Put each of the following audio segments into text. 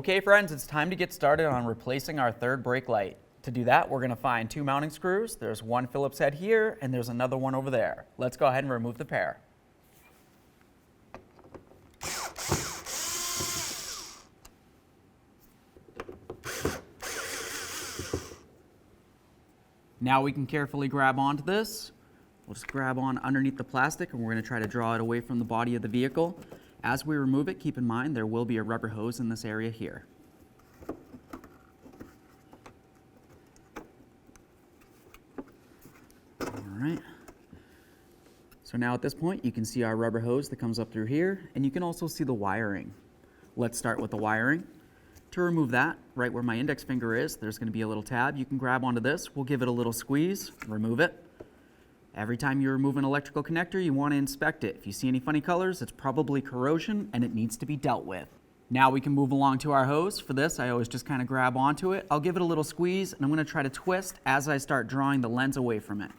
Okay friends, it's time to get started on replacing our third brake light. To do that, we're going to find two mounting screws. There's one Phillips head here and there's another one over there. Let's go ahead and remove the pair. Now we can carefully grab onto this. We'll just grab on underneath the plastic and we're going to try to draw it away from the body of the vehicle. As we remove it, keep in mind there will be a rubber hose in this area here. Alright. So now at this point you can see our rubber hose that comes up through here, and you can also see the wiring. Let's start with the wiring. To remove that, right where my index finger is, there's going to be a little tab. You can grab onto this. We'll give it a little squeeze, remove it. Every time you remove an electrical connector, you want to inspect it. If you see any funny colors, it's probably corrosion and it needs to be dealt with. Now we can move along to our hose. For this, I always just kind of grab onto it. I'll give it a little squeeze and I'm going to try to twist as I start drawing the lens away from it.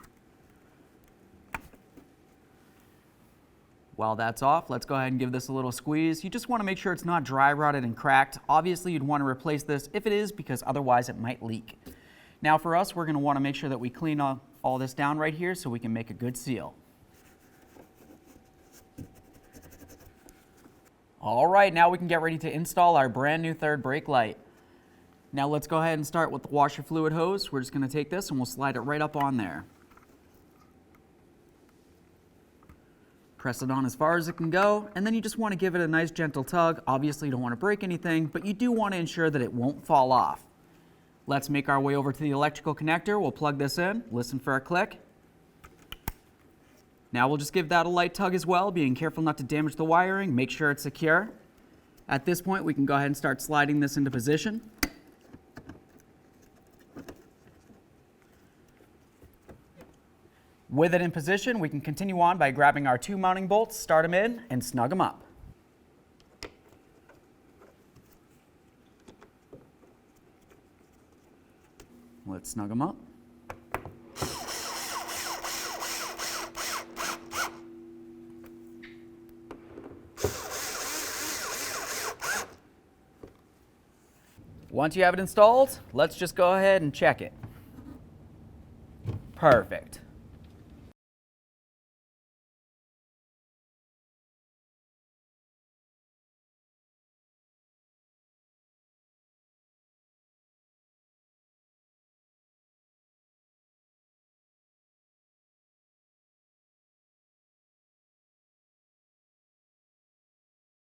While that's off, let's go ahead and give this a little squeeze. You just want to make sure it's not dry rotted and cracked. Obviously, you'd want to replace this if it is, because otherwise it might leak. Now for us, we're going to want to make sure that we clean all this down right here so we can make a good seal. All right, now we can get ready to install our brand new third brake light. Now let's go ahead and start with the washer fluid hose. We're just going to take this and we'll slide it right up on there. Press it on as far as it can go, and then you just want to give it a nice gentle tug. Obviously you don't want to break anything, but you do want to ensure that it won't fall off. Let's make our way over to the electrical connector. We'll plug this in, listen for a click. Now we'll just give that a light tug as well, being careful not to damage the wiring, make sure it's secure. At this point we can go ahead and start sliding this into position. With it in position, we can continue on by grabbing our two mounting bolts, start them in, and snug them up. Let's snug them up. Once you have it installed, let's just go ahead and check it. Perfect.